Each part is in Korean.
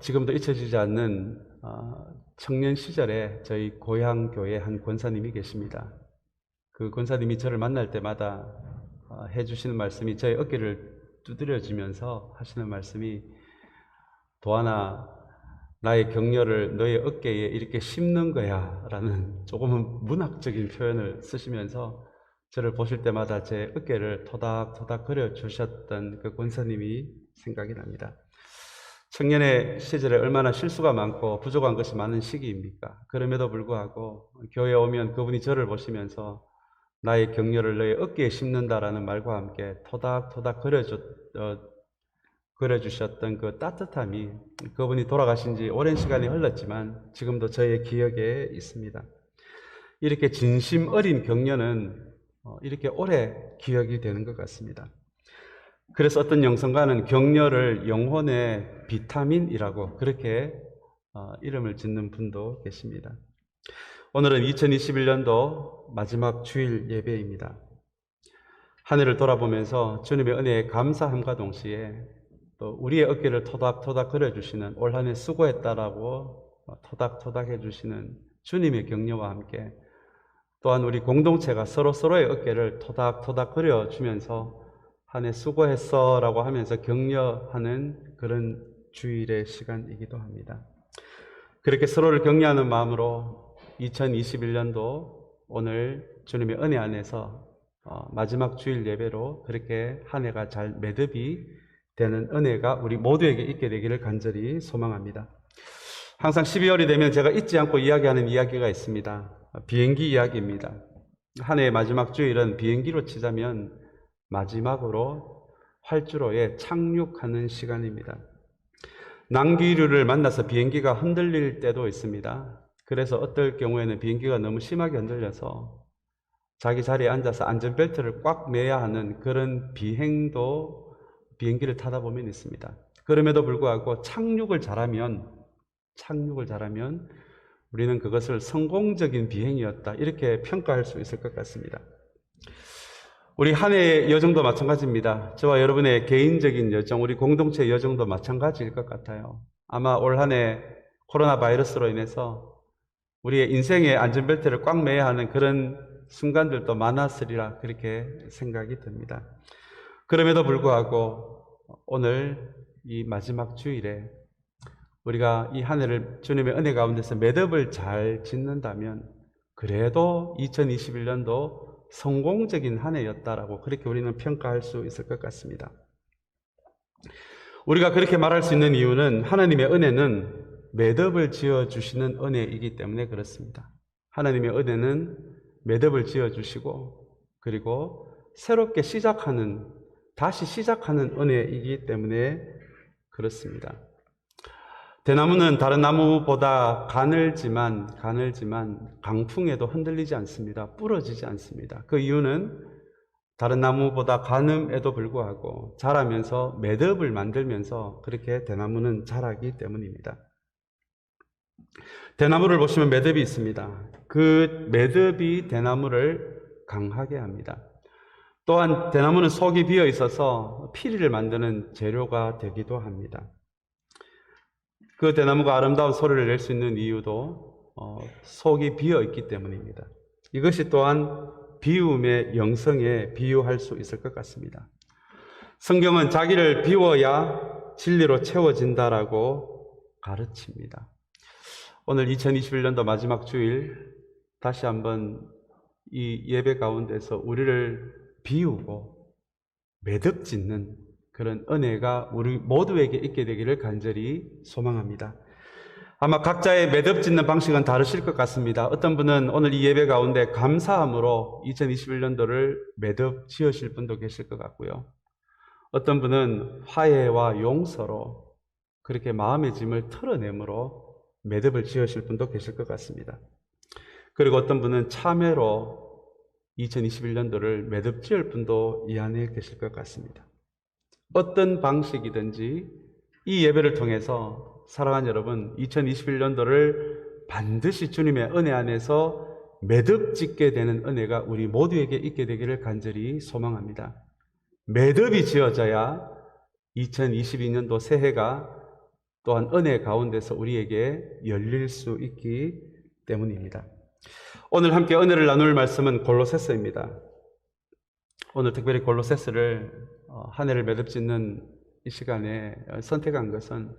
지금도 잊혀지지 않는 청년 시절에 저희 고향 교회 한 권사님이 계십니다. 그 권사님이 저를 만날 때마다 해주시는 말씀이 저의 어깨를 두드려주면서 하시는 말씀이, 도하나, 나의 격려를 너의 어깨에 이렇게 심는 거야 라는 조금은 문학적인 표현을 쓰시면서 저를 보실 때마다 제 어깨를 토닥토닥 그려 주셨던 그 권사님이 생각이 납니다. 청년의 시절에 얼마나 실수가 많고 부족한 것이 많은 시기입니까? 그럼에도 불구하고 교회에 오면 그분이 저를 보시면서 나의 격려를 너의 어깨에 심는다라는 말과 함께 토닥토닥 그려주셨던 그 따뜻함이, 그분이 돌아가신 지 오랜 시간이 흘렀지만 지금도 저의 기억에 있습니다. 이렇게 진심 어린 격려는 이렇게 오래 기억이 되는 것 같습니다. 그래서 어떤 영성가는 격려를 영혼의 비타민이라고 그렇게 이름을 짓는 분도 계십니다. 오늘은 2021년도 마지막 주일 예배입니다. 한 해를 돌아보면서 주님의 은혜에 감사함과 동시에 또 우리의 어깨를 토닥토닥 그려주시는, 올 한 해 수고했다라고 토닥토닥 해주시는 주님의 격려와 함께 또한 우리 공동체가 서로의 어깨를 토닥토닥 그려주면서 한 해 수고했어 라고 하면서 격려하는 그런 주일의 시간이기도 합니다. 그렇게 서로를 격려하는 마음으로 2021년도 오늘 주님의 은혜 안에서 마지막 주일 예배로 그렇게 한 해가 잘 매듭이 되는 은혜가 우리 모두에게 있게 되기를 간절히 소망합니다. 항상 12월이 되면 제가 잊지 않고 이야기하는 이야기가 있습니다. 비행기 이야기입니다. 한 해의 마지막 주일은 비행기로 치자면 마지막으로 활주로에 착륙하는 시간입니다. 난기류를 만나서 비행기가 흔들릴 때도 있습니다. 그래서 어떨 경우에는 비행기가 너무 심하게 흔들려서 자기 자리에 앉아서 안전벨트를 꽉 매야 하는 그런 비행기를 타다 보면 있습니다. 그럼에도 불구하고 착륙을 잘하면 우리는 그것을 성공적인 비행이었다, 이렇게 평가할 수 있을 것 같습니다. 우리 한 해의 여정도 마찬가지입니다. 저와 여러분의 개인적인 여정, 우리 공동체의 여정도 마찬가지일 것 같아요. 아마 올 한 해 코로나 바이러스로 인해서 우리의 인생의 안전벨트를 꽉 매야 하는 그런 순간들도 많았으리라 그렇게 생각이 듭니다. 그럼에도 불구하고 오늘 이 마지막 주일에 우리가 이 한 해를 주님의 은혜 가운데서 매듭을 잘 짓는다면 그래도 2021년도 성공적인 한 해였다라고 그렇게 우리는 평가할 수 있을 것 같습니다. 우리가 그렇게 말할 수 있는 이유는 하나님의 은혜는 매듭을 지어주시는 은혜이기 때문에 그렇습니다. 하나님의 은혜는 매듭을 지어주시고 그리고 새롭게 다시 시작하는 은혜이기 때문에 그렇습니다. 대나무는 다른 나무보다 가늘지만 강풍에도 흔들리지 않습니다. 부러지지 않습니다. 그 이유는 다른 나무보다 가늠에도 불구하고 자라면서 매듭을 만들면서 그렇게 대나무는 자라기 때문입니다. 대나무를 보시면 매듭이 있습니다. 그 매듭이 대나무를 강하게 합니다. 또한 대나무는 속이 비어 있어서 피리를 만드는 재료가 되기도 합니다. 그 대나무가 아름다운 소리를 낼 수 있는 이유도 속이 비어 있기 때문입니다. 이것이 또한 비움의 영성에 비유할 수 있을 것 같습니다. 성경은 자기를 비워야 진리로 채워진다라고 가르칩니다. 오늘 2021년도 마지막 주일 다시 한번 이 예배 가운데서 우리를 비우고 매듭 짓는 그런 은혜가 우리 모두에게 있게 되기를 간절히 소망합니다. 아마 각자의 매듭 짓는 방식은 다르실 것 같습니다. 어떤 분은 오늘 이 예배 가운데 감사함으로 2021년도를 매듭 지으실 분도 계실 것 같고요. 어떤 분은 화해와 용서로 그렇게 마음의 짐을 털어내므로 매듭을 지으실 분도 계실 것 같습니다. 그리고 어떤 분은 참회로 2021년도를 매듭 지을 분도 이 안에 계실 것 같습니다. 어떤 방식이든지 이 예배를 통해서 사랑하는 여러분, 2021년도를 반드시 주님의 은혜 안에서 매듭 짓게 되는 은혜가 우리 모두에게 있게 되기를 간절히 소망합니다. 매듭이 지어져야 2022년도 새해가 또한 은혜 가운데서 우리에게 열릴 수 있기 때문입니다. 오늘 함께 은혜를 나눌 말씀은 골로새서입니다. 오늘 특별히 골로새서를 한 해를 매듭짓는 이 시간에 선택한 것은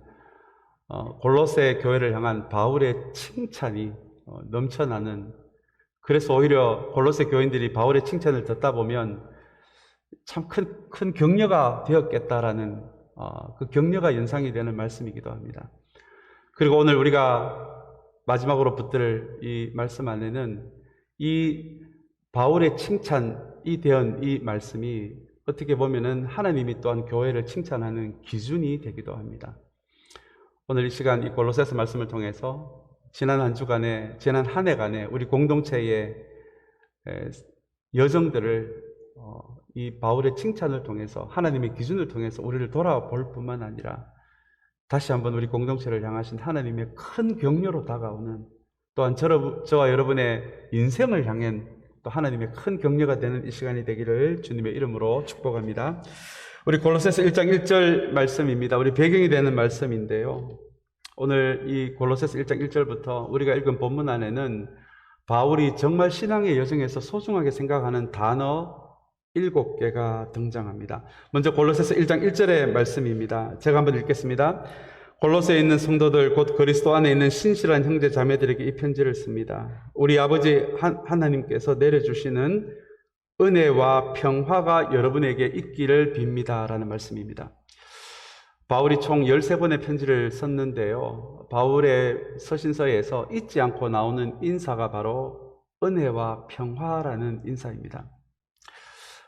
골로새 교회를 향한 바울의 칭찬이 넘쳐나는, 그래서 오히려 골로새 교인들이 바울의 칭찬을 듣다 보면 참 큰 격려가 되었겠다라는 그 격려가 연상이 되는 말씀이기도 합니다. 그리고 오늘 우리가 마지막으로 붙들 이 말씀 안에는 이 바울의 칭찬이 되은 이 말씀이 어떻게 보면은 하나님이 또한 교회를 칭찬하는 기준이 되기도 합니다. 오늘 이 시간 이 골로새서 말씀을 통해서 지난 한 주간에, 지난 한 해간에 우리 공동체의 여정들을 이 바울의 칭찬을 통해서, 하나님의 기준을 통해서 우리를 돌아볼 뿐만 아니라 다시 한번 우리 공동체를 향하신 하나님의 큰 격려로 다가오는, 또한 저와 여러분의 인생을 향한 또 하나님의 큰 격려가 되는 이 시간이 되기를 주님의 이름으로 축복합니다. 우리 골로새서 1장 1절 말씀입니다. 우리 배경이 되는 말씀인데요. 오늘 이 골로새서 1장 1절부터 우리가 읽은 본문 안에는 바울이 정말 신앙의 여정에서 소중하게 생각하는 단어 7개가 등장합니다. 먼저 골로새서 1장 1절의 말씀입니다. 제가 한번 읽겠습니다. 골로새에 있는 성도들, 곧 그리스도 안에 있는 신실한 형제 자매들에게 이 편지를 씁니다. 우리 아버지 하나님께서 내려주시는 은혜와 평화가 여러분에게 있기를 빕니다. 라는 말씀입니다. 바울이 총 13번의 편지를 썼는데요. 바울의 서신서에서 잊지 않고 나오는 인사가 바로 은혜와 평화라는 인사입니다.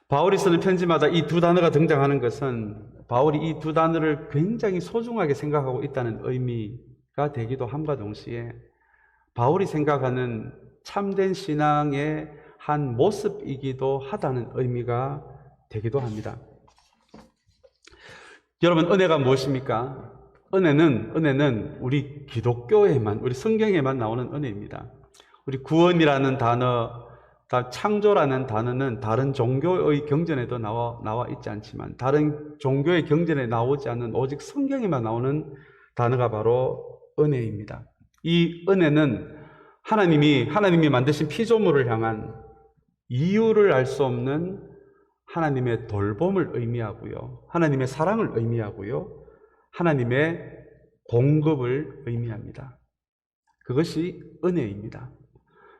바울이 쓰는 편지마다 이 두 단어가 등장하는 것은 바울이 이 두 단어를 굉장히 소중하게 생각하고 있다는 의미가 되기도 함과 동시에 바울이 생각하는 참된 신앙의 한 모습이기도 하다는 의미가 되기도 합니다. 여러분, 은혜가 무엇입니까? 은혜는 우리 기독교에만, 우리 성경에만 나오는 은혜입니다. 우리 구원이라는 단어, 창조라는 단어는 다른 종교의 경전에도 나와 있지 않지만, 다른 종교의 경전에 나오지 않는 오직 성경에만 나오는 단어가 바로 은혜입니다. 이 은혜는 하나님이 만드신 피조물을 향한 이유를 알 수 없는 하나님의 돌봄을 의미하고요, 하나님의 사랑을 의미하고요, 하나님의 공급을 의미합니다. 그것이 은혜입니다.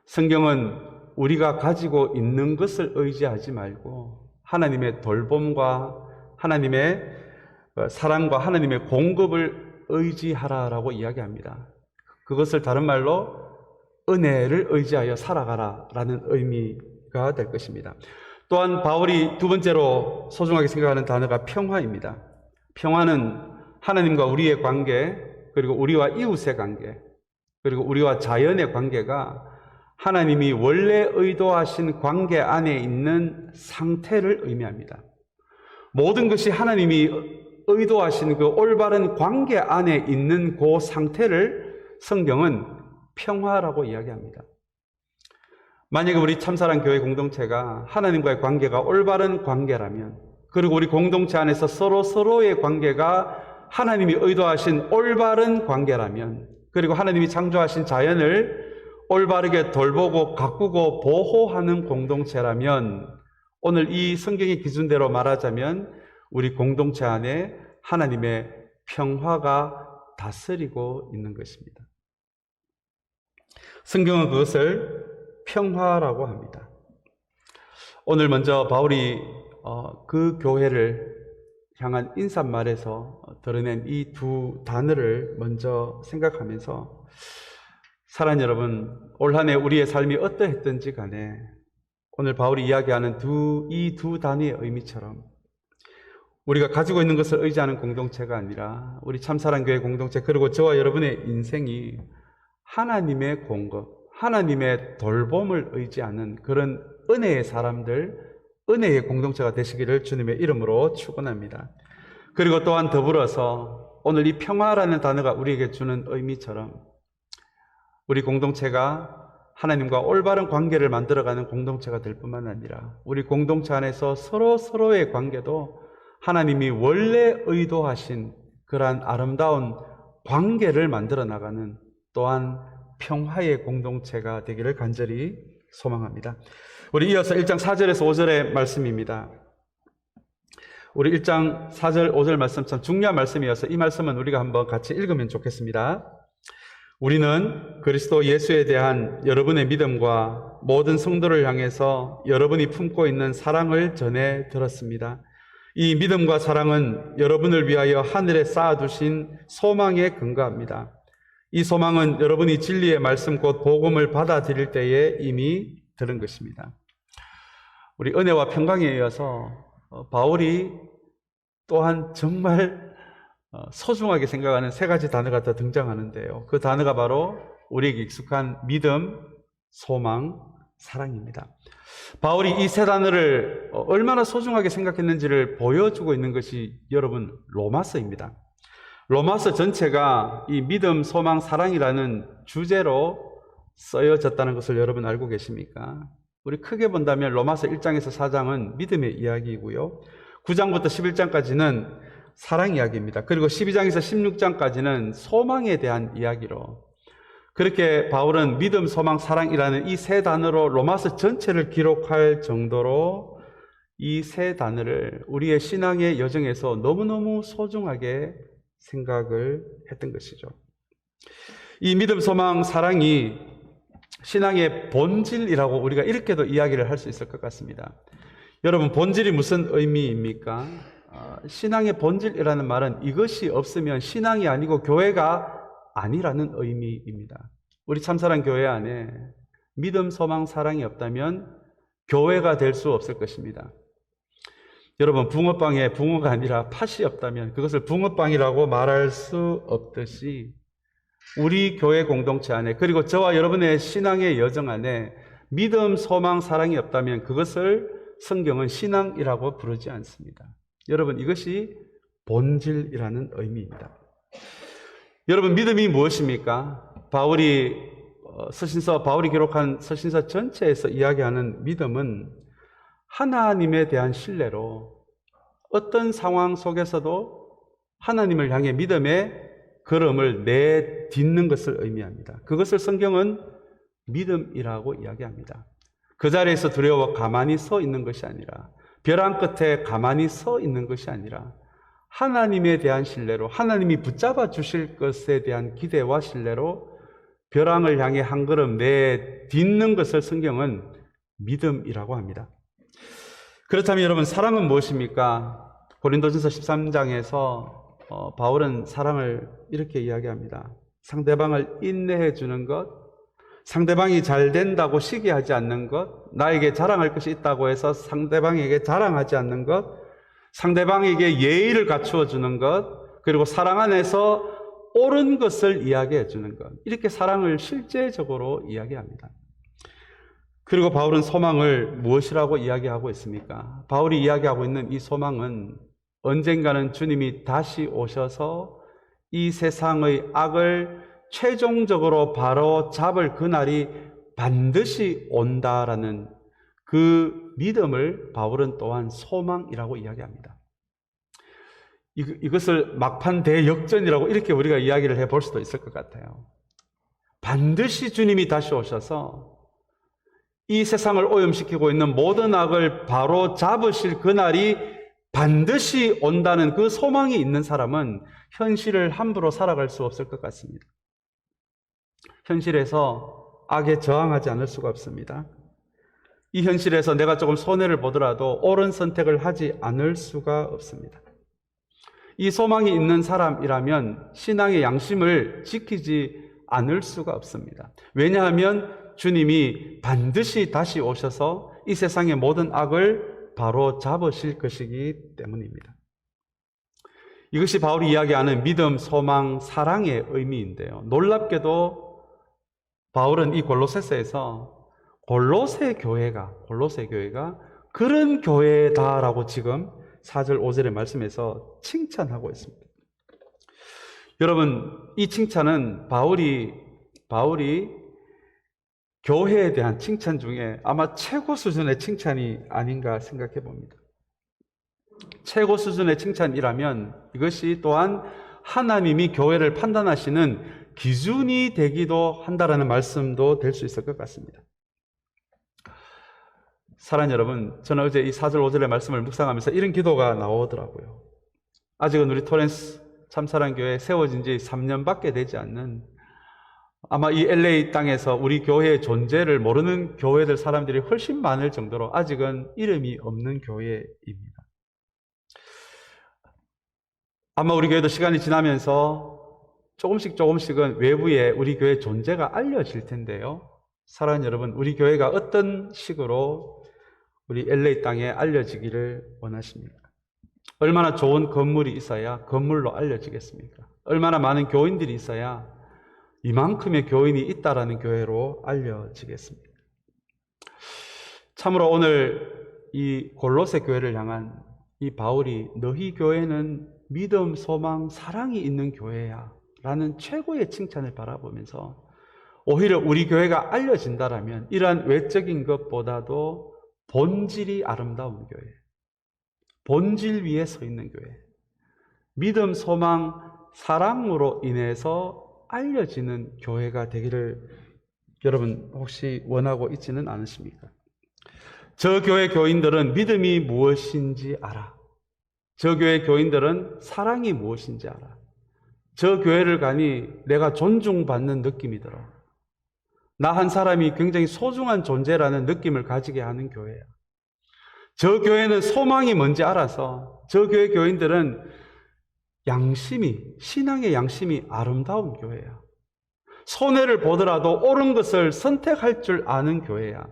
성경은 우리가 가지고 있는 것을 의지하지 말고 하나님의 돌봄과 하나님의 사랑과 하나님의 공급을 의지하라라고 이야기합니다. 그것을 다른 말로 은혜를 의지하여 살아가라 라는 의미가 될 것입니다. 또한 바울이 두 번째로 소중하게 생각하는 단어가 평화입니다. 평화는 하나님과 우리의 관계, 그리고 우리와 이웃의 관계, 그리고 우리와 자연의 관계가 하나님이 원래 의도하신 관계 안에 있는 상태를 의미합니다. 모든 것이 하나님이 의도하신 그 올바른 관계 안에 있는 그 상태를 성경은 평화라고 이야기합니다. 만약에 우리 참사랑 교회 공동체가 하나님과의 관계가 올바른 관계라면, 그리고 우리 공동체 안에서 서로의 관계가 하나님이 의도하신 올바른 관계라면, 그리고 하나님이 창조하신 자연을 올바르게 돌보고 가꾸고 보호하는 공동체라면, 오늘 이 성경의 기준대로 말하자면 우리 공동체 안에 하나님의 평화가 다스리고 있는 것입니다. 성경은 그것을 평화라고 합니다. 오늘 먼저 바울이 그 교회를 향한 인사말에서 드러낸 이 두 단어를 먼저 생각하면서, 사랑하는 여러분, 올 한 해 우리의 삶이 어떠했든지 간에 오늘 바울이 이야기하는 이 두 단어의 의미처럼 우리가 가지고 있는 것을 의지하는 공동체가 아니라 우리 참사랑교회 공동체, 그리고 저와 여러분의 인생이 하나님의 공급, 하나님의 돌봄을 의지하는 그런 은혜의 사람들, 은혜의 공동체가 되시기를 주님의 이름으로 축원합니다. 그리고 또한 더불어서 오늘 이 평화라는 단어가 우리에게 주는 의미처럼 우리 공동체가 하나님과 올바른 관계를 만들어가는 공동체가 될 뿐만 아니라 우리 공동체 안에서 서로의 관계도 하나님이 원래 의도하신 그러한 아름다운 관계를 만들어 나가는 또한 평화의 공동체가 되기를 간절히 소망합니다. 우리 이어서 1장 4절에서 5절의 말씀입니다. 우리 1장 4절 5절 말씀 참 중요한 말씀이어서 이 말씀은 우리가 한번 같이 읽으면 좋겠습니다. 우리는 그리스도 예수에 대한 여러분의 믿음과 모든 성도를 향해서 여러분이 품고 있는 사랑을 전해 들었습니다. 이 믿음과 사랑은 여러분을 위하여 하늘에 쌓아두신 소망에 근거합니다. 이 소망은 여러분이 진리의 말씀 곧 복음을 받아들일 때에 이미 들은 것입니다. 우리 은혜와 평강에 이어서 바울이 또한 정말 소중하게 생각하는 세 가지 단어가 더 등장하는데요. 그 단어가 바로 우리에게 익숙한 믿음, 소망, 사랑입니다. 바울이 이 세 단어를 얼마나 소중하게 생각했는지를 보여주고 있는 것이 여러분 로마서입니다. 로마서 전체가 이 믿음, 소망, 사랑이라는 주제로 쓰여졌다는 것을 여러분 알고 계십니까? 우리 크게 본다면 로마서 1장에서 4장은 믿음의 이야기이고요. 9장부터 11장까지는 사랑 이야기입니다. 그리고 12장에서 16장까지는 소망에 대한 이야기로 그렇게 바울은 믿음, 소망, 사랑이라는 이 세 단어로 로마서 전체를 기록할 정도로 이 세 단어를 우리의 신앙의 여정에서 너무너무 소중하게 생각을 했던 것이죠. 이 믿음, 소망, 사랑이 신앙의 본질이라고 우리가 이렇게도 이야기를 할 수 있을 것 같습니다. 여러분, 본질이 무슨 의미입니까? 신앙의 본질이라는 말은 이것이 없으면 신앙이 아니고 교회가 아니라는 의미입니다. 우리 참사랑 교회 안에 믿음, 소망, 사랑이 없다면 교회가 될 수 없을 것입니다. 여러분, 붕어빵에 붕어가 아니라 팥이 없다면 그것을 붕어빵이라고 말할 수 없듯이 우리 교회 공동체 안에 그리고 저와 여러분의 신앙의 여정 안에 믿음, 소망, 사랑이 없다면 그것을 성경은 신앙이라고 부르지 않습니다. 여러분, 이것이 본질이라는 의미입니다. 여러분, 믿음이 무엇입니까? 바울이 기록한 서신서 전체에서 이야기하는 믿음은 하나님에 대한 신뢰로 어떤 상황 속에서도 하나님을 향해 믿음의 걸음을 내딛는 것을 의미합니다. 그것을 성경은 믿음이라고 이야기합니다. 그 자리에서 두려워 가만히 서 있는 것이 아니라 벼랑 끝에 가만히 서 있는 것이 아니라 하나님에 대한 신뢰로 하나님이 붙잡아 주실 것에 대한 기대와 신뢰로 벼랑을 향해 한 걸음 내딛는 것을 성경은 믿음이라고 합니다. 그렇다면 여러분, 사랑은 무엇입니까? 고린도전서 13장에서 바울은 사랑을 이렇게 이야기합니다. 상대방을 인내해 주는 것, 상대방이 잘 된다고 시기하지 않는 것, 나에게 자랑할 것이 있다고 해서 상대방에게 자랑하지 않는 것, 상대방에게 예의를 갖추어 주는 것, 그리고 사랑 안에서 옳은 것을 이야기해 주는 것, 이렇게 사랑을 실제적으로 이야기합니다. 그리고 바울은 소망을 무엇이라고 이야기하고 있습니까? 바울이 이야기하고 있는 이 소망은 언젠가는 주님이 다시 오셔서 이 세상의 악을 최종적으로 바로 잡을 그날이 반드시 온다라는 그 믿음을 바울은 또한 소망이라고 이야기합니다. 이것을 막판 대역전이라고 이렇게 우리가 이야기를 해볼 수도 있을 것 같아요. 반드시 주님이 다시 오셔서 이 세상을 오염시키고 있는 모든 악을 바로 잡으실 그날이 반드시 온다는 그 소망이 있는 사람은 현실을 함부로 살아갈 수 없을 것 같습니다. 현실에서 악에 저항하지 않을 수가 없습니다. 이 현실에서 내가 조금 손해를 보더라도 옳은 선택을 하지 않을 수가 없습니다. 이 소망이 있는 사람이라면 신앙의 양심을 지키지 않을 수가 없습니다. 왜냐하면 주님이 반드시 다시 오셔서 이 세상의 모든 악을 바로 잡으실 것이기 때문입니다. 이것이 바울이 이야기하는 믿음, 소망, 사랑의 의미인데요. 놀랍게도 바울은 이 골로새서에서 골로새 교회가 그런 교회다라고 지금 4절, 5절의 말씀에서 칭찬하고 있습니다. 여러분, 이 칭찬은 바울이 교회에 대한 칭찬 중에 아마 최고 수준의 칭찬이 아닌가 생각해 봅니다. 최고 수준의 칭찬이라면 이것이 또한 하나님이 교회를 판단하시는 기준이 되기도 한다라는 말씀도 될 수 있을 것 같습니다. 사랑하는 여러분, 저는 어제 이 4절 5절의 말씀을 묵상하면서 이런 기도가 나오더라고요. 아직은 우리 토렌스 참사랑교회 세워진 지 3년밖에 되지 않는, 아마 이 LA 땅에서 우리 교회의 존재를 모르는 교회들 사람들이 훨씬 많을 정도로 아직은 이름이 없는 교회입니다. 아마 우리 교회도 시간이 지나면서 조금씩은 외부에 우리 교회의 존재가 알려질 텐데요. 사랑하는 여러분, 우리 교회가 어떤 식으로 우리 LA 땅에 알려지기를 원하십니까? 얼마나 좋은 건물이 있어야 건물로 알려지겠습니까? 얼마나 많은 교인들이 있어야 이만큼의 교인이 있다라는 교회로 알려지겠습니까? 참으로 오늘 이 골로새 교회를 향한 이 바울이 너희 교회는 믿음, 소망, 사랑이 있는 교회야 라는 최고의 칭찬을 바라보면서 오히려 우리 교회가 알려진다라면 이러한 외적인 것보다도 본질이 아름다운 교회, 본질 위에 서 있는 교회, 믿음, 소망, 사랑으로 인해서 알려지는 교회가 되기를 여러분 혹시 원하고 있지는 않으십니까? 저 교회 교인들은 믿음이 무엇인지 알아. 저 교회 교인들은 사랑이 무엇인지 알아. 저 교회를 가니 내가 존중받는 느낌이 들어. 나 한 사람이 굉장히 소중한 존재라는 느낌을 가지게 하는 교회야. 저 교회는 소망이 뭔지 알아서 저 교회 교인들은 신앙의 양심이 아름다운 교회야. 손해를 보더라도 옳은 것을 선택할 줄 아는 교회야.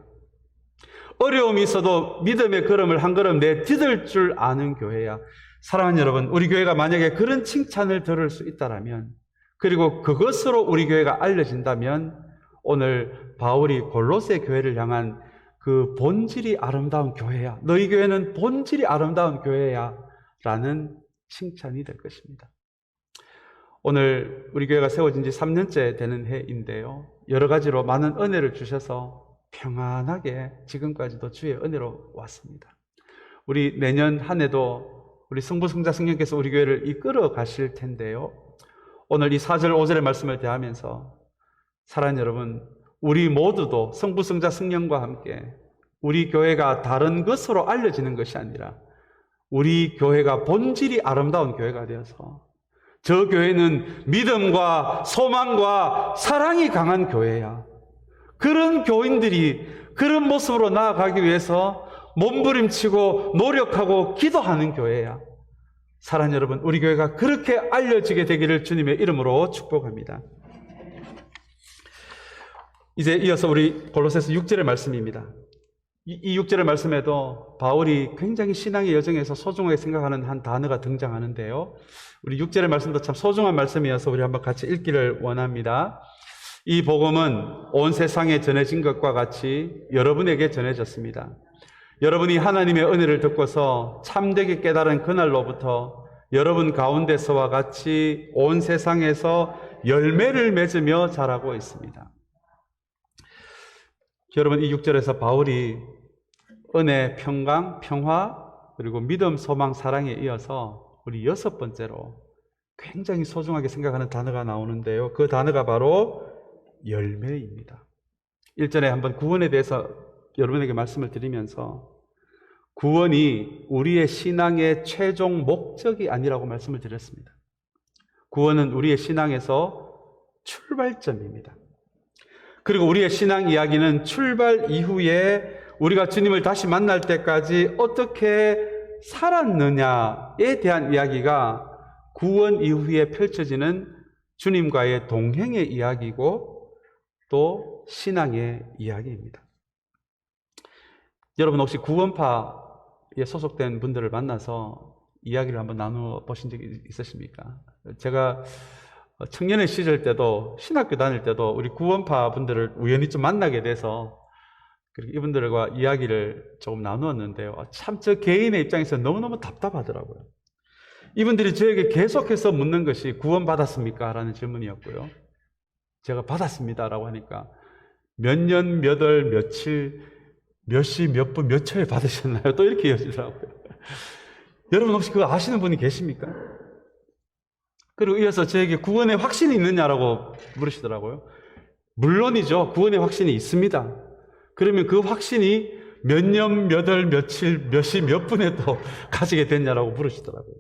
어려움이 있어도 믿음의 걸음을 한 걸음 내디딜 줄 아는 교회야. 사랑하는 여러분, 우리 교회가 만약에 그런 칭찬을 들을 수 있다면, 그리고 그것으로 우리 교회가 알려진다면 오늘 바울이 골로새 교회를 향한 그 본질이 아름다운 교회야, 너희 교회는 본질이 아름다운 교회야 라는 칭찬이 될 것입니다. 오늘 우리 교회가 세워진 지 3년째 되는 해인데요, 여러 가지로 많은 은혜를 주셔서 평안하게 지금까지도 주의 은혜로 왔습니다. 우리 내년 한 해도 우리 성부성자 성령께서 우리 교회를 이끌어 가실 텐데요, 오늘 이 4절 5절의 말씀을 대하면서 사랑하는 여러분, 우리 모두도 성부성자 성령과 함께 우리 교회가 다른 것으로 알려지는 것이 아니라 우리 교회가 본질이 아름다운 교회가 되어서 저 교회는 믿음과 소망과 사랑이 강한 교회야, 그런 교인들이 그런 모습으로 나아가기 위해서 몸부림치고 노력하고 기도하는 교회야. 사랑하는 여러분, 우리 교회가 그렇게 알려지게 되기를 주님의 이름으로 축복합니다. 이제 이어서 우리 골로새서 6절의 말씀입니다. 이 6절의 말씀에도 바울이 굉장히 신앙의 여정에서 소중하게 생각하는 한 단어가 등장하는데요, 우리 6절의 말씀도 참 소중한 말씀이어서 우리 한번 같이 읽기를 원합니다. 이 복음은 온 세상에 전해진 것과 같이 여러분에게 전해졌습니다. 여러분이 하나님의 은혜를 듣고서 참되게 깨달은 그날로부터 여러분 가운데서와 같이 온 세상에서 열매를 맺으며 자라고 있습니다. 여러분, 이 6절에서 바울이 은혜, 평강, 평화, 그리고 믿음, 소망, 사랑에 이어서 우리 6번째로 굉장히 소중하게 생각하는 단어가 나오는데요, 그 단어가 바로 열매입니다. 일전에 한번 구원에 대해서 여러분에게 말씀을 드리면서 구원이 우리의 신앙의 최종 목적이 아니라고 말씀을 드렸습니다. 구원은 우리의 신앙에서 출발점입니다. 그리고 우리의 신앙 이야기는 출발 이후에 우리가 주님을 다시 만날 때까지 어떻게 살았느냐에 대한 이야기가 구원 이후에 펼쳐지는 주님과의 동행의 이야기고 또 신앙의 이야기입니다. 여러분 혹시 구원파에 소속된 분들을 만나서 이야기를 한번 나누어 보신 적이 있으십니까? 제가 청년의 시절 때도 신학교 다닐 때도 우리 구원파 분들을 우연히 좀 만나게 돼서 이분들과 이야기를 조금 나누었는데요, 참 저 개인의 입장에서 너무너무 답답하더라고요. 이분들이 저에게 계속해서 묻는 것이 구원받았습니까? 라는 질문이었고요, 제가 받았습니다라고 하니까 몇 년, 몇 월, 며칠, 몇 시, 몇 분, 몇 초에 받으셨나요? 또 이렇게 이어지더라고요. 여러분 혹시 그거 아시는 분이 계십니까? 그리고 이어서 저에게 구원의 확신이 있느냐라고 물으시더라고요. 물론이죠. 구원의 확신이 있습니다. 그러면 그 확신이 몇 년, 몇 월, 며칠, 몇 시, 몇 분에 또 가지게 됐냐라고 물으시더라고요.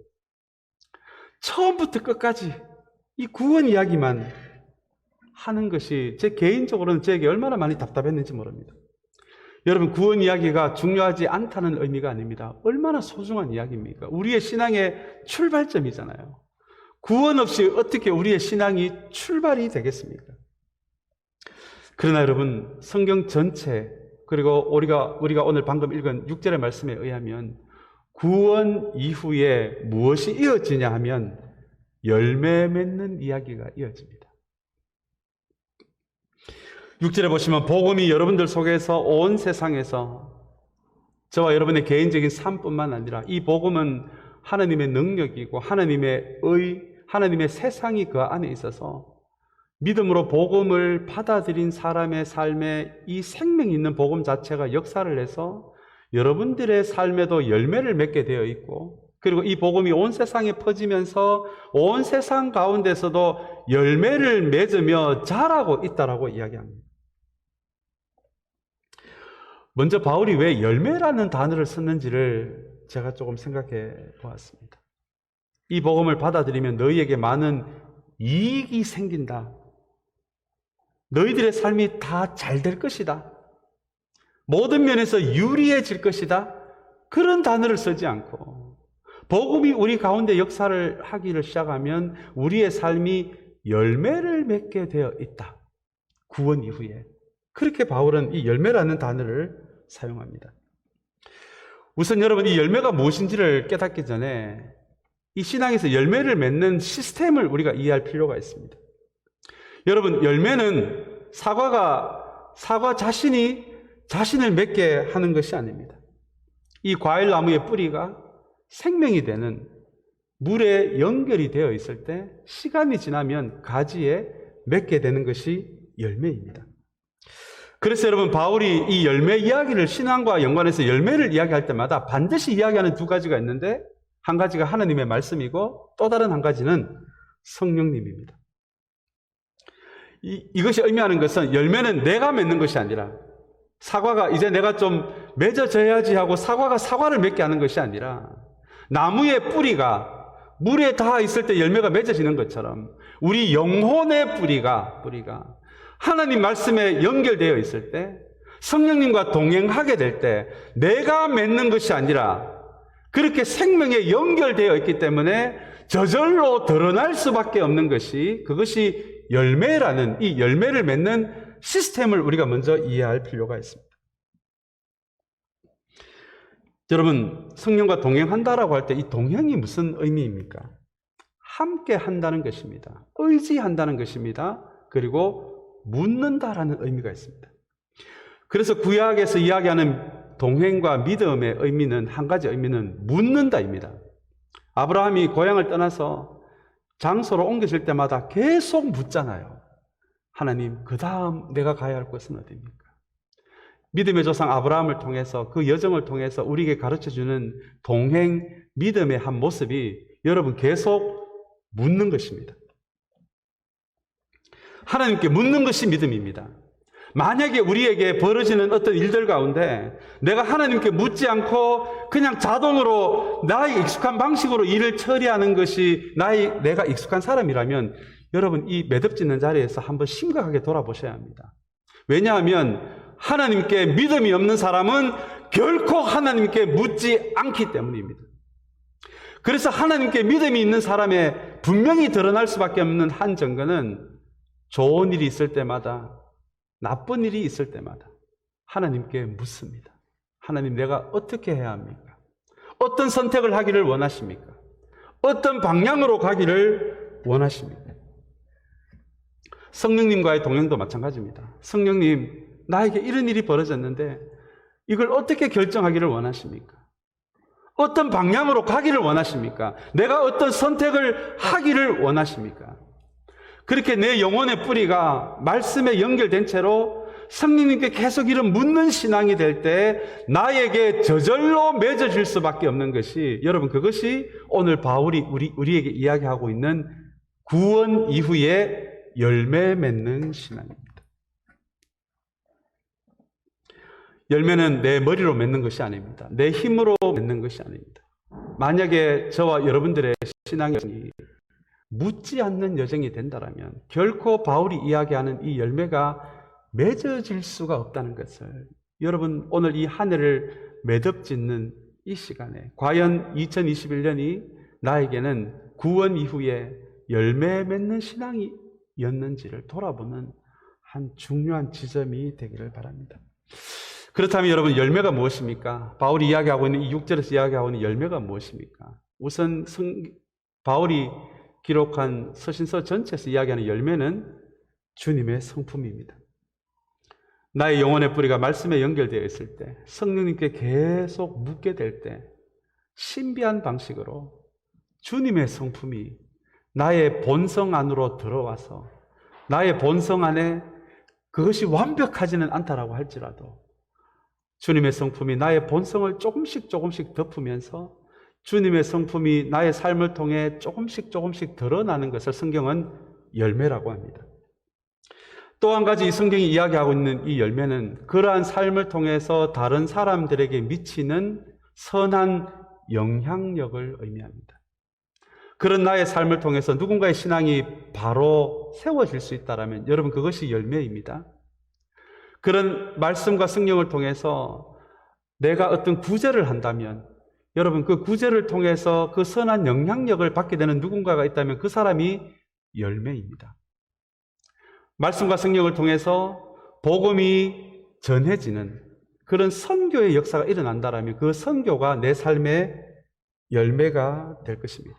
처음부터 끝까지 이 구원 이야기만 하는 것이 제 개인적으로는 저에게 얼마나 많이 답답했는지 모릅니다. 여러분, 구원 이야기가 중요하지 않다는 의미가 아닙니다. 얼마나 소중한 이야기입니까? 우리의 신앙의 출발점이잖아요. 구원 없이 어떻게 우리의 신앙이 출발이 되겠습니까? 그러나 여러분, 성경 전체, 그리고 우리가 오늘 방금 읽은 6절의 말씀에 의하면 구원 이후에 무엇이 이어지냐 하면 열매 맺는 이야기가 이어집니다. 6절에 보시면 복음이 여러분들 속에서 온 세상에서 저와 여러분의 개인적인 삶뿐만 아니라 이 복음은 하나님의 능력이고 하나님의 세상이 그 안에 있어서 믿음으로 복음을 받아들인 사람의 삶에 이 생명 있는 복음 자체가 역사를 해서 여러분들의 삶에도 열매를 맺게 되어 있고, 그리고 이 복음이 온 세상에 퍼지면서 온 세상 가운데서도 열매를 맺으며 자라고 있다라고 이야기합니다. 먼저 바울이 왜 열매라는 단어를 썼는지를 제가 조금 생각해 보았습니다. 이 복음을 받아들이면 너희에게 많은 이익이 생긴다. 너희들의 삶이 다 잘 될 것이다. 모든 면에서 유리해질 것이다. 그런 단어를 쓰지 않고 복음이 우리 가운데 역사를 하기를 시작하면 우리의 삶이 열매를 맺게 되어 있다. 구원 이후에. 그렇게 바울은 이 열매라는 단어를 사용합니다. 우선 여러분, 이 열매가 무엇인지를 깨닫기 전에 이 신앙에서 열매를 맺는 시스템을 우리가 이해할 필요가 있습니다. 여러분, 열매는 사과 자신이 자신을 맺게 하는 것이 아닙니다. 이 과일 나무의 뿌리가 생명이 되는 물에 연결이 되어 있을 때 시간이 지나면 가지에 맺게 되는 것이 열매입니다. 그래서 여러분, 바울이 이 열매 이야기를 신앙과 연관해서 열매를 이야기할 때마다 반드시 이야기하는 두 가지가 있는데, 한 가지가 하나님의 말씀이고 또 다른 한 가지는 성령님입니다. 이것이 의미하는 것은 열매는 내가 맺는 것이 아니라, 사과가 이제 내가 좀 맺어져야지 하고 사과를 맺게 하는 것이 아니라, 나무의 뿌리가 물에 닿아 있을 때 열매가 맺어지는 것처럼 우리 영혼의 뿌리가 하나님 말씀에 연결되어 있을 때, 성령님과 동행하게 될 때 내가 맺는 것이 아니라 그렇게 생명에 연결되어 있기 때문에 저절로 드러날 수밖에 없는 것이, 그것이 열매라는 이 열매를 맺는 시스템을 우리가 먼저 이해할 필요가 있습니다. 여러분, 성령과 동행한다라고 할 때 이 동행이 무슨 의미입니까? 함께 한다는 것입니다. 의지한다는 것입니다. 그리고 묻는다라는 의미가 있습니다. 그래서 구약에서 이야기하는 동행과 믿음의 의미는, 한 가지 의미는 묻는다입니다. 아브라함이 고향을 떠나서 장소로 옮겨질 때마다 계속 묻잖아요. 하나님, 그 다음 내가 가야 할 곳은 어디입니까? 믿음의 조상 아브라함을 통해서, 그 여정을 통해서 우리에게 가르쳐주는 동행, 믿음의 한 모습이 여러분 계속 묻는 것입니다. 하나님께 묻는 것이 믿음입니다. 만약에 우리에게 벌어지는 어떤 일들 가운데 내가 하나님께 묻지 않고 그냥 자동으로 나의 익숙한 방식으로 일을 처리하는 것이 내가 익숙한 사람이라면 여러분, 이 매듭짓는 자리에서 한번 심각하게 돌아보셔야 합니다. 왜냐하면 하나님께 믿음이 없는 사람은 결코 하나님께 묻지 않기 때문입니다. 그래서 하나님께 믿음이 있는 사람의 분명히 드러날 수밖에 없는 한 증거는 좋은 일이 있을 때마다, 나쁜 일이 있을 때마다 하나님께 묻습니다. 하나님, 내가 어떻게 해야 합니까? 어떤 선택을 하기를 원하십니까? 어떤 방향으로 가기를 원하십니까? 성령님과의 동행도 마찬가지입니다. 성령님, 나에게 이런 일이 벌어졌는데 이걸 어떻게 결정하기를 원하십니까? 어떤 방향으로 가기를 원하십니까? 내가 어떤 선택을 하기를 원하십니까? 그렇게 내 영혼의 뿌리가 말씀에 연결된 채로 성령님께 계속 이런 묻는 신앙이 될 때 나에게 저절로 맺어질 수밖에 없는 것이, 여러분, 그것이 오늘 바울이 우리에게 이야기하고 있는 구원 이후에 열매 맺는 신앙입니다. 열매는 내 머리로 맺는 것이 아닙니다. 내 힘으로 맺는 것이 아닙니다. 만약에 저와 여러분들의 신앙이 묻지 않는 여정이 된다면 결코 바울이 이야기하는 이 열매가 맺어질 수가 없다는 것을, 여러분 오늘 이 한 해를 매듭짓는 이 시간에 과연 2021년이 나에게는 구원 이후에 열매 맺는 신앙이었는지를 돌아보는 한 중요한 지점이 되기를 바랍니다. 그렇다면 여러분, 열매가 무엇입니까? 바울이 이야기하고 있는 이 6절에서 이야기하고 있는 열매가 무엇입니까? 우선 바울이 기록한 서신서 전체에서 이야기하는 열매는 주님의 성품입니다. 나의 영혼의 뿌리가 말씀에 연결되어 있을 때, 성령님께 계속 묻게 될 때, 신비한 방식으로 주님의 성품이 나의 본성 안으로 들어와서 나의 본성 안에 그것이 완벽하지는 않다라고 할지라도 주님의 성품이 나의 본성을 조금씩 덮으면서 주님의 성품이 나의 삶을 통해 조금씩 드러나는 것을 성경은 열매라고 합니다. 또 한 가지 이 성경이 이야기하고 있는 이 열매는 그러한 삶을 통해서 다른 사람들에게 미치는 선한 영향력을 의미합니다. 그런 나의 삶을 통해서 누군가의 신앙이 바로 세워질 수 있다면 여러분, 그것이 열매입니다. 그런 말씀과 성령을 통해서 내가 어떤 구제를 한다면 여러분, 그 구제를 통해서 그 선한 영향력을 받게 되는 누군가가 있다면 그 사람이 열매입니다. 말씀과 성령을 통해서 복음이 전해지는 그런 선교의 역사가 일어난다면 그 선교가 내 삶의 열매가 될 것입니다.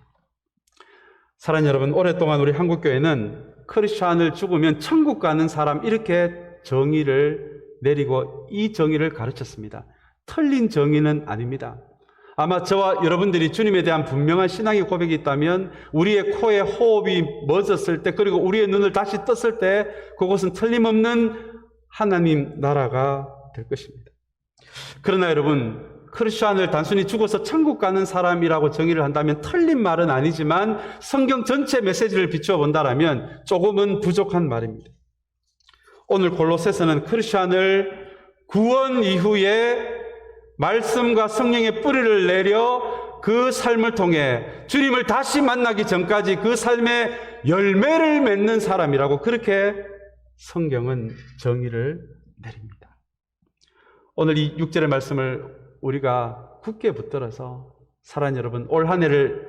사랑하는 여러분, 오랫동안 우리 한국교회는 크리스찬을 죽으면 천국 가는 사람, 이렇게 정의를 내리고 이 정의를 가르쳤습니다. 틀린 정의는 아닙니다. 아마 저와 여러분들이 주님에 대한 분명한 신앙의 고백이 있다면 우리의 코에 호흡이 멎었을 때, 그리고 우리의 눈을 다시 떴을 때 그것은 틀림없는 하나님 나라가 될 것입니다. 그러나 여러분, 크리스찬을 단순히 죽어서 천국 가는 사람이라고 정의를 한다면 틀린 말은 아니지만 성경 전체 메시지를 비추어 본다면 조금은 부족한 말입니다. 오늘 골로새서는 크리스찬을 구원 이후에 말씀과 성령의 뿌리를 내려 그 삶을 통해 주님을 다시 만나기 전까지 그 삶의 열매를 맺는 사람이라고 그렇게 성경은 정의를 내립니다. 오늘 이 6절의 말씀을 우리가 굳게 붙들어서 사랑하는 여러분, 올 한 해를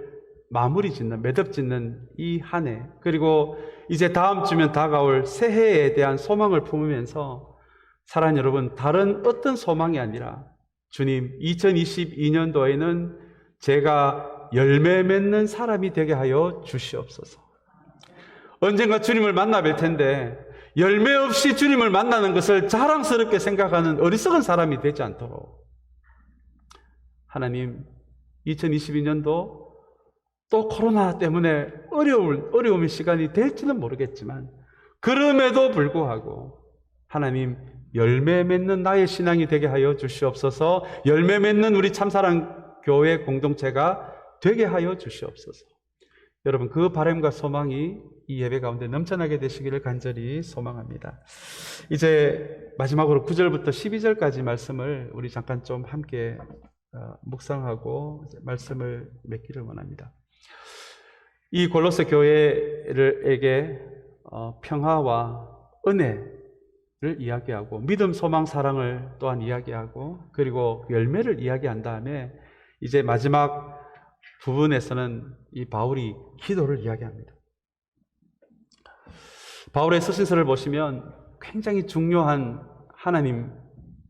마무리 짓는, 매듭 짓는 이 한 해, 그리고 이제 다음 주면 다가올 새해에 대한 소망을 품으면서 사랑하는 여러분, 다른 어떤 소망이 아니라 주님, 2022년도에는 제가 열매 맺는 사람이 되게 하여 주시옵소서. 언젠가 주님을 만나 뵐 텐데 열매 없이 주님을 만나는 것을 자랑스럽게 생각하는 어리석은 사람이 되지 않도록 하나님, 2022년도 또 코로나 때문에 어려움의 시간이 될지는 모르겠지만 그럼에도 불구하고 하나님, 열매 맺는 나의 신앙이 되게 하여 주시옵소서. 열매 맺는 우리 참사랑 교회 공동체가 되게 하여 주시옵소서. 여러분, 그 바람과 소망이 이 예배 가운데 넘쳐나게 되시기를 간절히 소망합니다. 이제 마지막으로 9절부터 12절까지 말씀을 우리 잠깐 좀 함께 묵상하고 말씀을 맺기를 원합니다. 이 골로새 교회에게 평화와 은혜를 이야기하고 믿음, 소망, 사랑을 또한 이야기하고 그리고 열매를 이야기한 다음에 이제 마지막 부분에서는 이 바울이 기도를 이야기합니다. 바울의 서신서를 보시면 굉장히 중요한 하나님,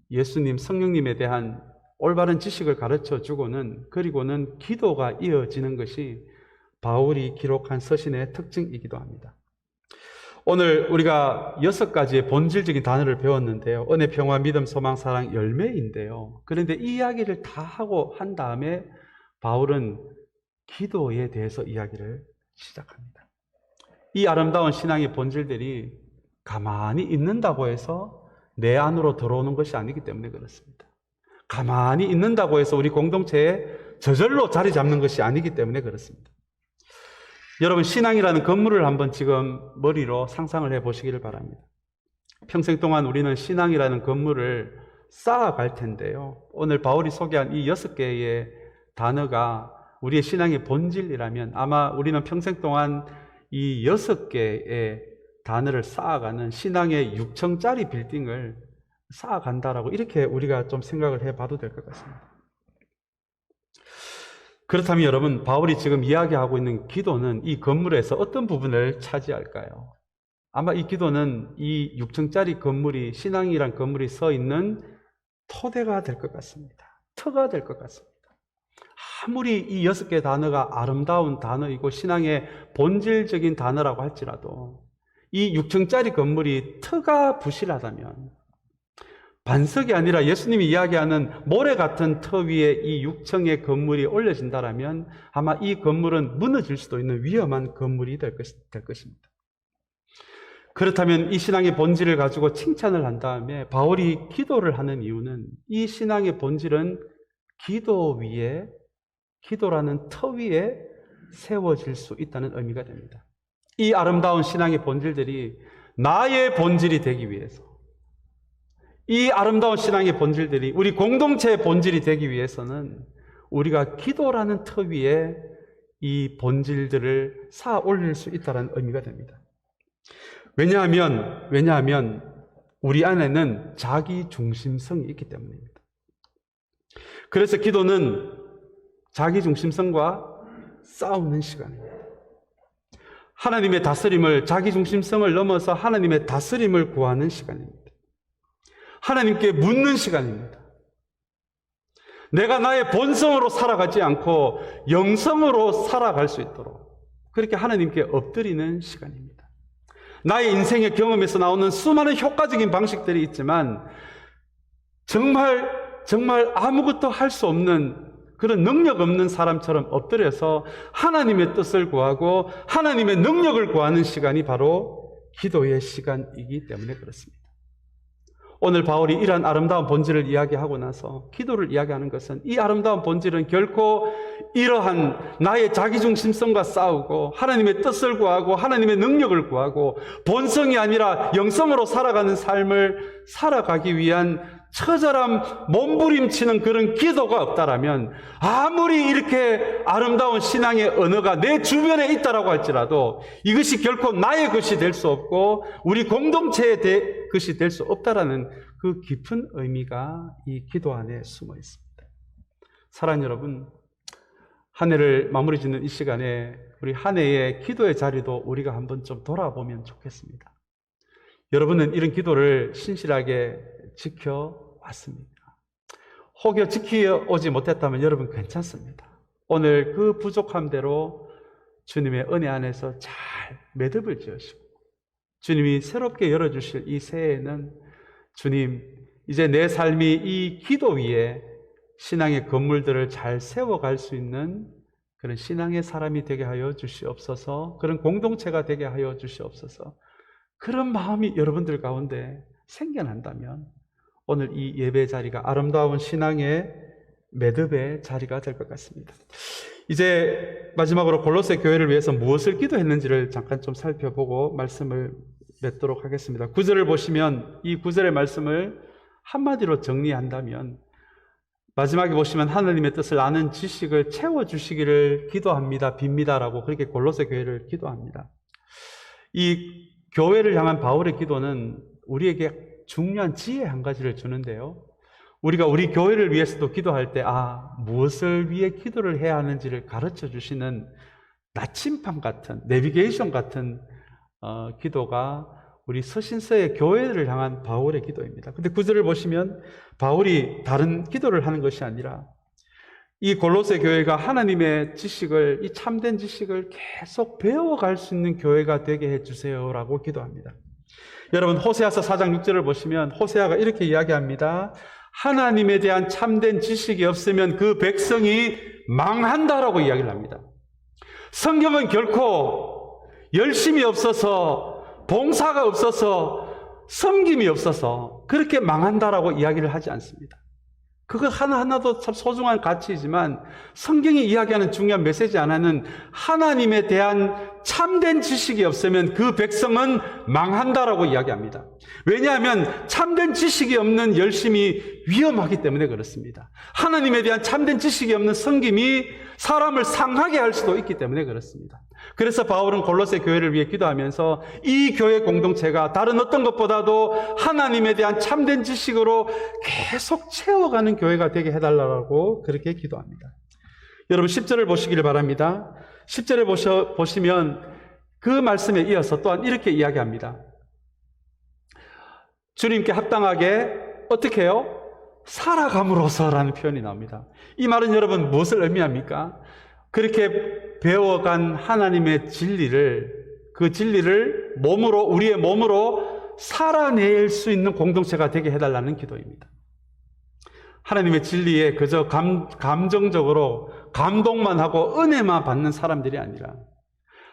예수님, 성령님에 대한 올바른 지식을 가르쳐 주고는 그리고는 기도가 이어지는 것이 바울이 기록한 서신의 특징이기도 합니다. 오늘 우리가 6가지의 본질적인 단어를 배웠는데요. 은혜, 평화, 믿음, 소망, 사랑, 열매인데요. 그런데 이 이야기를 다 하고 한 다음에 바울은 기도에 대해서 이야기를 시작합니다. 이 아름다운 신앙의 본질들이 가만히 있는다고 해서 내 안으로 들어오는 것이 아니기 때문에 그렇습니다. 가만히 있는다고 해서 우리 공동체에 저절로 자리 잡는 것이 아니기 때문에 그렇습니다. 여러분, 신앙이라는 건물을 한번 지금 머리로 상상을 해 보시기를 바랍니다. 평생 동안 우리는 신앙이라는 건물을 쌓아갈 텐데요. 오늘 바울이 소개한 이 6개의 단어가 우리의 신앙의 본질이라면 아마 우리는 평생 동안 이 6개의 단어를 쌓아가는 신앙의 6층짜리 빌딩을 쌓아간다라고 이렇게 우리가 좀 생각을 해봐도 될 것 같습니다. 그렇다면 여러분, 바울이 지금 이야기하고 있는 기도는 이 건물에서 어떤 부분을 차지할까요? 아마 이 기도는 이 6층짜리 건물이, 신앙이란 건물이 서 있는 토대가 될 것 같습니다. 터가 될 것 같습니다. 아무리 이 6개 단어가 아름다운 단어이고 신앙의 본질적인 단어라고 할지라도 이 6층짜리 건물이 터가 부실하다면, 반석이 아니라 예수님이 이야기하는 모래 같은 터 위에 이 6층의 건물이 올려진다면 아마 이 건물은 무너질 수도 있는 위험한 건물이 될 것입니다. 그렇다면 이 신앙의 본질을 가지고 칭찬을 한 다음에 바울이 기도를 하는 이유는 이 신앙의 본질은 기도 위에, 기도라는 터 위에 세워질 수 있다는 의미가 됩니다. 이 아름다운 신앙의 본질들이 나의 본질이 되기 위해서, 이 아름다운 신앙의 본질들이 우리 공동체의 본질이 되기 위해서는 우리가 기도라는 터 위에 이 본질들을 쌓아 올릴 수 있다는 의미가 됩니다. 왜냐하면 우리 안에는 자기 중심성이 있기 때문입니다. 그래서 기도는 자기 중심성과 싸우는 시간입니다. 하나님의 다스림을, 자기 중심성을 넘어서 하나님의 다스림을 구하는 시간입니다. 하나님께 묻는 시간입니다. 내가 나의 본성으로 살아가지 않고 영성으로 살아갈 수 있도록 그렇게 하나님께 엎드리는 시간입니다. 나의 인생의 경험에서 나오는 수많은 효과적인 방식들이 있지만 정말 아무것도 할 수 없는, 그런 능력 없는 사람처럼 엎드려서 하나님의 뜻을 구하고 하나님의 능력을 구하는 시간이 바로 기도의 시간이기 때문에 그렇습니다. 오늘 바울이 이러한 아름다운 본질을 이야기하고 나서 기도를 이야기하는 것은, 이 아름다운 본질은 결코 이러한 나의 자기중심성과 싸우고 하나님의 뜻을 구하고 하나님의 능력을 구하고 본성이 아니라 영성으로 살아가는 삶을 살아가기 위한 처절함, 몸부림치는 그런 기도가 없다라면, 아무리 이렇게 아름다운 신앙의 언어가 내 주변에 있다라고 할지라도 이것이 결코 나의 것이 될 수 없고 우리 공동체의 것이 될 수 없다라는 그 깊은 의미가 이 기도 안에 숨어 있습니다. 사랑하는 여러분, 한 해를 마무리 짓는 이 시간에 우리 한 해의 기도의 자리도 우리가 한번 좀 돌아보면 좋겠습니다. 여러분은 이런 기도를 신실하게 지켜왔습니다. 혹여 지켜오지 못했다면 여러분 괜찮습니다. 오늘 그 부족함대로 주님의 은혜 안에서 잘 매듭을 지으시고 주님이 새롭게 열어주실 이 새해에는 주님, 이제 내 삶이 이 기도 위에 신앙의 건물들을 잘 세워갈 수 있는 그런 신앙의 사람이 되게 하여 주시옵소서. 그런 공동체가 되게 하여 주시옵소서. 그런 마음이 여러분들 가운데 생겨난다면 오늘 이 예배 자리가 아름다운 신앙의 매듭의 자리가 될 것 같습니다. 이제 마지막으로 골로새 교회를 위해서 무엇을 기도했는지를 잠깐 좀 살펴보고 말씀을 맺도록 하겠습니다. 9절을 보시면 이 9절의 말씀을 한마디로 정리한다면, 마지막에 보시면 하나님의 뜻을 아는 지식을 채워주시기를 기도합니다, 빕니다라고 그렇게 골로새 교회를 기도합니다. 이 교회를 향한 바울의 기도는 우리에게 중요한 지혜 한 가지를 주는데요, 우리가 우리 교회를 위해서도 기도할 때 무엇을 위해 기도를 해야 하는지를 가르쳐 주시는 나침반 같은, 내비게이션 같은 기도가 우리 서신서의 교회를 향한 바울의 기도입니다. 근데 9절을 보시면 바울이 다른 기도를 하는 것이 아니라 이 골로새 교회가 하나님의 지식을, 이 참된 지식을 계속 배워갈 수 있는 교회가 되게 해주세요라고 기도합니다. 여러분, 호세아서 4장 6절을 보시면 호세아가 이렇게 이야기합니다. 하나님에 대한 참된 지식이 없으면 그 백성이 망한다라고 이야기를 합니다. 성경은 결코 열심이 없어서, 봉사가 없어서, 섬김이 없어서 그렇게 망한다라고 이야기를 하지 않습니다. 그거 하나하나도 참 소중한 가치이지만 성경이 이야기하는 중요한 메시지 하나는 하나님에 대한 참된 지식이 없으면 그 백성은 망한다라고 이야기합니다. 왜냐하면 참된 지식이 없는 열심이 위험하기 때문에 그렇습니다. 하나님에 대한 참된 지식이 없는 섬김이 사람을 상하게 할 수도 있기 때문에 그렇습니다. 그래서 바울은 골로새 교회를 위해 기도하면서 이 교회 공동체가 다른 어떤 것보다도 하나님에 대한 참된 지식으로 계속 채워가는 교회가 되게 해달라고 그렇게 기도합니다. 여러분 10절을 보시기를 바랍니다. 10절을 보시면 그 말씀에 이어서 또한 이렇게 이야기합니다. 주님께 합당하게 어떻게 해요? 살아감으로써라는 표현이 나옵니다. 이 말은 여러분 무엇을 의미합니까? 그렇게 배워간 하나님의 진리를, 그 진리를 몸으로, 우리의 몸으로 살아낼 수 있는 공동체가 되게 해달라는 기도입니다. 하나님의 진리에 그저 감정적으로 감동만 하고 은혜만 받는 사람들이 아니라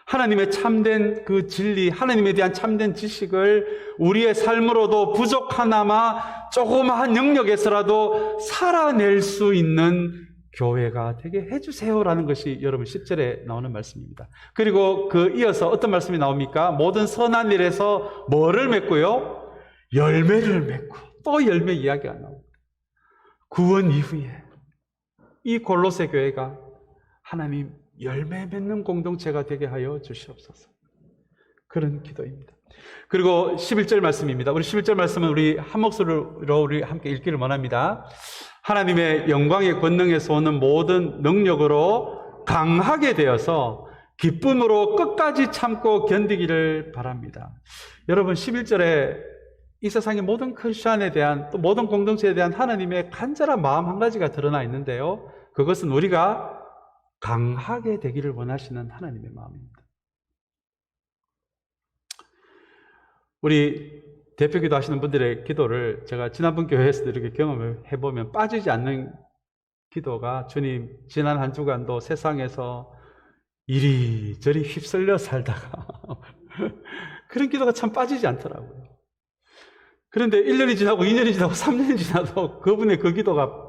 하나님의 참된 그 진리, 하나님에 대한 참된 지식을 우리의 삶으로도 부족하나마 조그마한 영역에서라도 살아낼 수 있는 교회가 되게 해주세요라는 것이 여러분 10절에 나오는 말씀입니다. 그리고 그 이어서 어떤 말씀이 나옵니까? 모든 선한 일에서 뭐를 맺고요? 열매를 맺고 또 열매 이야기가 나옵니다. 구원 이후에 이 골로새 교회가 하나님 열매 맺는 공동체가 되게 하여 주시옵소서. 그런 기도입니다. 그리고 11절 말씀입니다. 우리 11절 말씀은 우리 한 목소리로 우리 함께 읽기를 원합니다. 하나님의 영광의 권능에서 오는 모든 능력으로 강하게 되어서 기쁨으로 끝까지 참고 견디기를 바랍니다. 여러분 11절에 이 세상의 모든 크리스천에 대한 또 모든 공동체에 대한 하나님의 간절한 마음 한 가지가 드러나 있는데요. 그것은 우리가 강하게 되기를 원하시는 하나님의 마음입니다. 우리 대표기도 하시는 분들의 기도를 제가 지난번 교회에서도 이렇게 경험을 해보면 빠지지 않는 기도가 주님 지난 한 주간도 세상에서 이리저리 휩쓸려 살다가 그런 기도가 참 빠지지 않더라고요. 그런데 1년이 지나고 2년이 지나고 3년이 지나도 그분의 그 기도가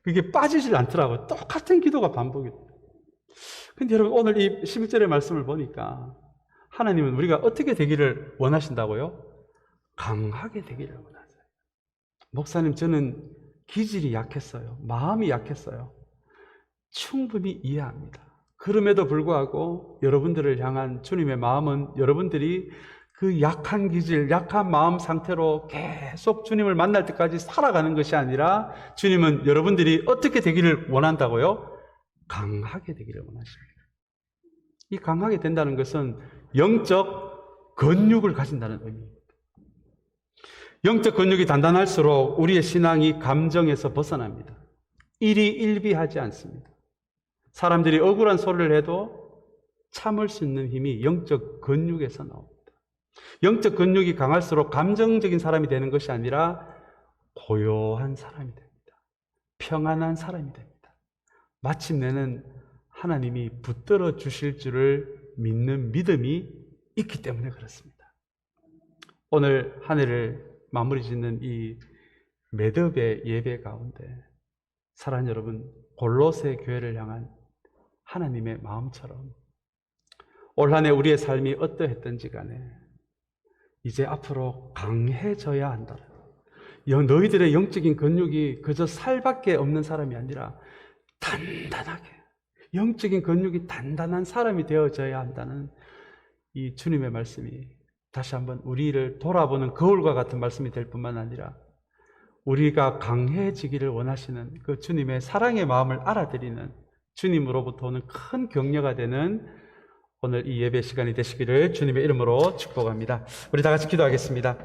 그게 빠지질 않더라고요. 똑같은 기도가 반복이 돼요. 근데 여러분 오늘 이 11절의 말씀을 보니까 하나님은 우리가 어떻게 되기를 원하신다고요? 강하게 되기를 원하세요. 목사님 저는 기질이 약했어요. 마음이 약했어요. 충분히 이해합니다. 그럼에도 불구하고 여러분들을 향한 주님의 마음은 여러분들이 그 약한 기질, 약한 마음 상태로 계속 주님을 만날 때까지 살아가는 것이 아니라 주님은 여러분들이 어떻게 되기를 원한다고요? 강하게 되기를 원하십니다. 이 강하게 된다는 것은 영적 근육을 가진다는 의미입니다. 영적 근육이 단단할수록 우리의 신앙이 감정에서 벗어납니다. 일희일비하지 않습니다. 사람들이 억울한 소리를 해도 참을 수 있는 힘이 영적 근육에서 나옵니다. 영적 근육이 강할수록 감정적인 사람이 되는 것이 아니라 고요한 사람이 됩니다. 평안한 사람이 됩니다. 마침내는 하나님이 붙들어 주실 줄을 믿는 믿음이 있기 때문에 그렇습니다. 오늘 한 해를 마무리 짓는 이 매듭의 예배 가운데 사랑하는 여러분, 골로새 교회를 향한 하나님의 마음처럼 올 한 해 우리의 삶이 어떠했든지 간에 이제 앞으로 강해져야 한다. 너희들의 영적인 근육이 그저 살밖에 없는 사람이 아니라 단단하게 영적인 근육이 단단한 사람이 되어져야 한다는 이 주님의 말씀이 다시 한번 우리를 돌아보는 거울과 같은 말씀이 될 뿐만 아니라 우리가 강해지기를 원하시는 그 주님의 사랑의 마음을 알아들이는 주님으로부터 오는 큰 격려가 되는 오늘 이 예배 시간이 되시기를 주님의 이름으로 축복합니다. 우리 다 같이 기도하겠습니다.